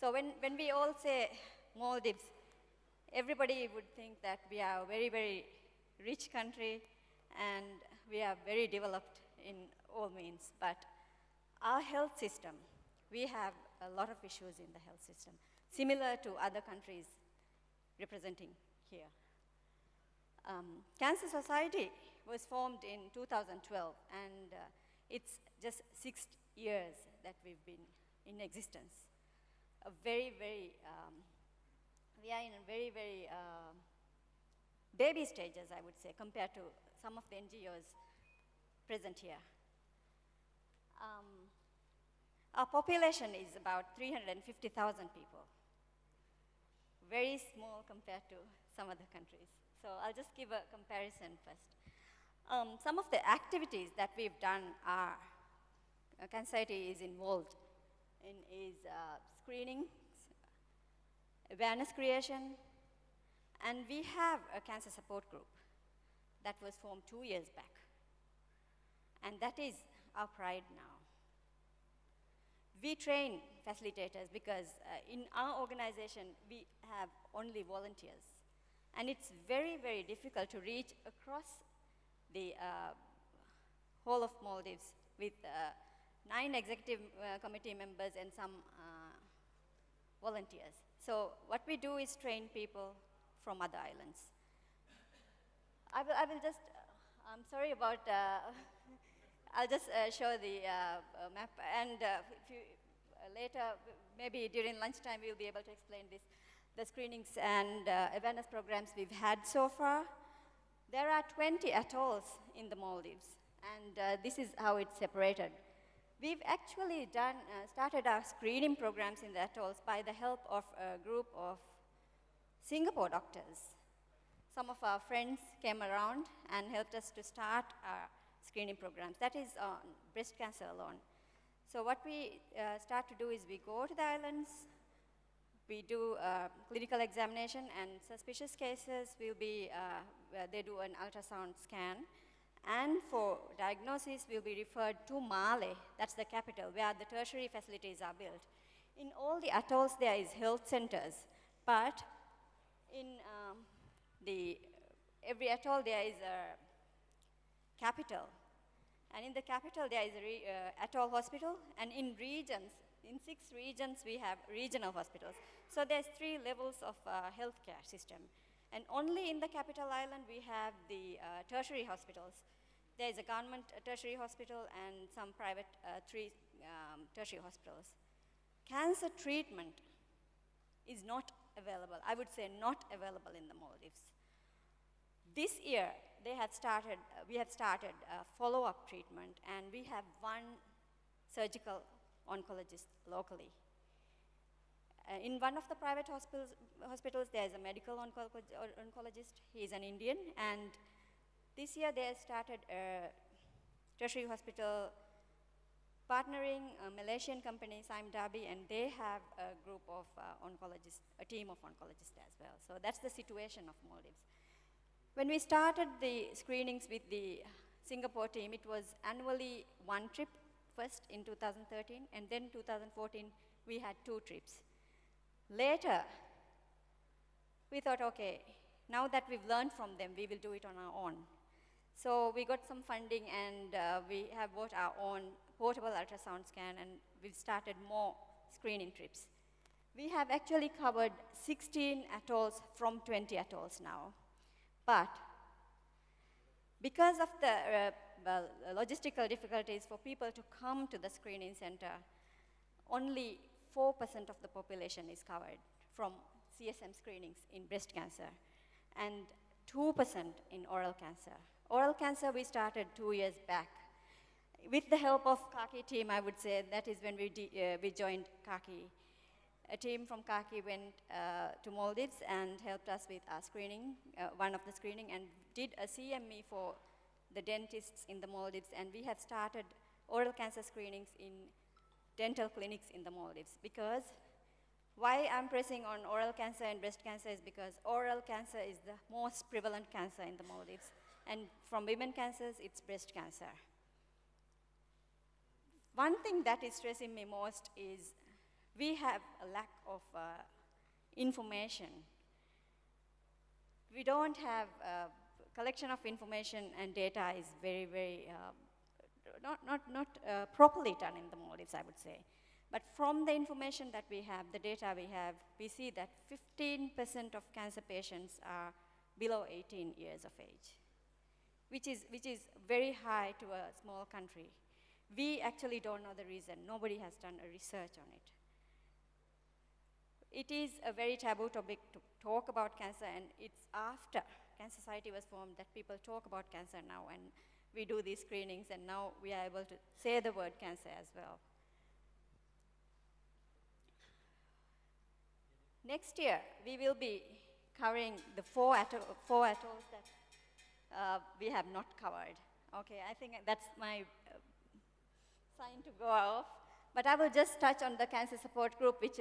So when we all say Maldives, everybody would think that we are a very, very rich country and we are very developed in all means. But our health system, we have a lot of issues in the health system, similar to other countries representing here. Cancer Society was formed in 2012, and it's just 6 years that we've been in existence. A very, very, we are in a very, very baby stages, I would say, compared to some of the NGOs present here. Our population is about 350,000 people. Very small compared to some other countries. So I'll just give a comparison first. Some of the activities that we've done are, Cancer Society is involved in screening, awareness creation, and we have a cancer support group that was formed 2 years back. And that is our pride now. We train facilitators because in our organization, we have only volunteers. And it's very, very difficult to reach across the whole of Maldives with 9 executive committee members and some volunteers. So what we do is train people from other islands. I will just, I'm sorry about, I'll just show the map, and if you, later, maybe during lunchtime, we'll be able to explain this, the screenings and awareness programs we've had so far. There are 20 atolls in the Maldives, and this is how it's separated. We've actually started our screening programs in the atolls by the help of a group of Singapore doctors. Some of our friends came around and helped us to start our screening programs. That is on breast cancer alone. So what we start to do is we go to the islands, we do clinical examination, and suspicious cases will be, they do an ultrasound scan. And for diagnosis, we'll be referred to Male, that's the capital, where the tertiary facilities are built. In all the atolls, there is health centers, but in every atoll, there is a capital. And in the capital, there is an atoll hospital, and in regions, in 6 regions, we have regional hospitals. So there's 3 levels of healthcare system. And only in the capital island, we have the tertiary hospitals. There is a government tertiary hospital and some private 3 tertiary hospitals. Cancer treatment is not available. I would say not available in the Maldives. This year, we have started follow-up treatment, and we have 1 surgical oncologist locally. In one of the private hospitals, there is a medical oncologist. He is an Indian, and this year they started a tertiary hospital partnering a Malaysian company, Sime Darby, and they have a group of oncologists, a team of oncologists as well. So that's the situation of Maldives. When we started the screenings with the Singapore team, it was annually 1 trip, first in 2013, and then 2014, we had 2 trips. Later, we thought, okay, now that we've learned from them, we will do it on our own. So we got some funding, and we have bought our own portable ultrasound scan, and we've started more screening trips. We have actually covered 16 atolls from 20 atolls now. But because of the logistical difficulties for people to come to the screening center, only 4% of the population is covered from CSM screenings in breast cancer, and 2% in oral cancer. Oral cancer we started 2 years back. With the help of Kaki team, I would say, that is when we joined Kaki. A team from Kaki went to Maldives and helped us with our screening, one of the screening, and did a CME for the dentists in the Maldives, and we have started oral cancer screenings in dental clinics in the Maldives. Because why I'm pressing on oral cancer and breast cancer is because oral cancer is the most prevalent cancer in the Maldives, and from women cancers, it's breast cancer. One thing that is stressing me most is we have a lack of information. We don't have collection of information, and data is very, very not properly done in the Maldives, I would say. But from the information that we have, the data we have, we see that 15% of cancer patients are below 18 years of age, which is very high to a small country. We actually don't know the reason. Nobody has done a research on it. It is a very taboo topic to talk about cancer, and it's after Cancer Society was formed that people talk about cancer now, and we do these screenings, and now we are able to say the word cancer as well. Next year, we will be covering the four atolls that we have not covered. Okay, I think that's my sign to go off. But I will just touch on the cancer support group, which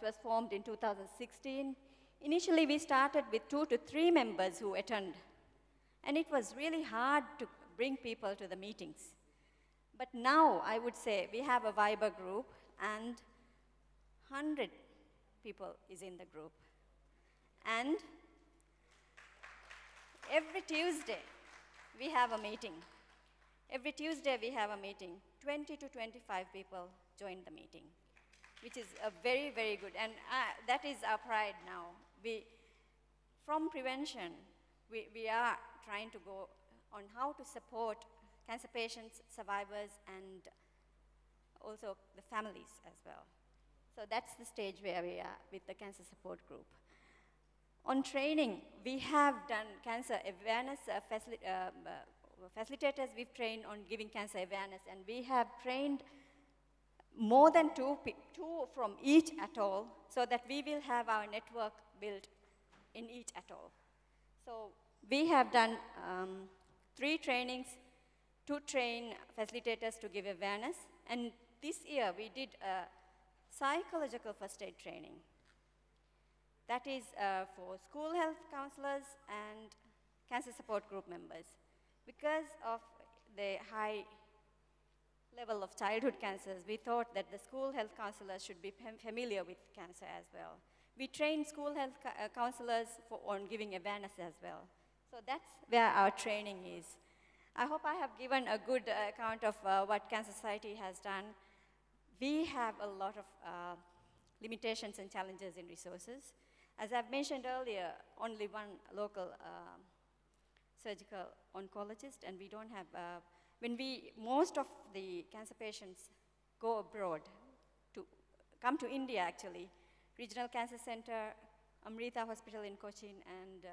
was formed in 2016. Initially, we started with 2 to 3 members who attend. And it was really hard to bring people to the meetings. But now, I would say, we have a Viber group, and 100 people is in the group. And every Tuesday, we have a meeting. Every Tuesday, we have a meeting. 20 to 25 people join the meeting, which is a very, very good. And that is our pride now. From prevention, we are trying to go on how to support cancer patients, survivors, and also the families as well. So that's the stage where we are with the cancer support group. On training, we have done cancer awareness facilitators. We've trained on giving cancer awareness, and we have trained more than two from each atoll, so that we will have our network built in each atoll. So we have done 3 trainings to train facilitators to give awareness, and this year we did a psychological first aid training. That is for school health counselors and cancer support group members. Because of the high level of childhood cancers, we thought that the school health counselors should be familiar with cancer as well. We train school health counselors on giving awareness as well. So that's where our training is. I hope I have given a good account of what Cancer Society has done. We have a lot of limitations and challenges in resources. As I've mentioned earlier, only one local surgical oncologist, and we don't have, most of the cancer patients go abroad come to India actually. Regional Cancer Center, Amrita Hospital in Cochin, and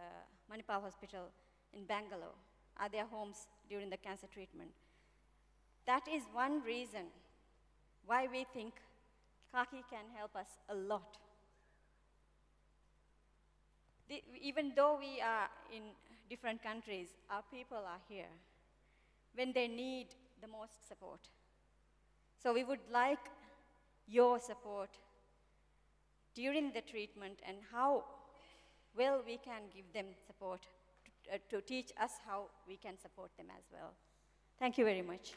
Manipal Hospital in Bangalore are their homes during the cancer treatment. That is one reason why we think Kaki can help us a lot. Even though we are in different countries, our people are here when they need the most support. So we would like your support during the treatment, and how well we can give them support to teach us how we can support them as well. Thank you very much.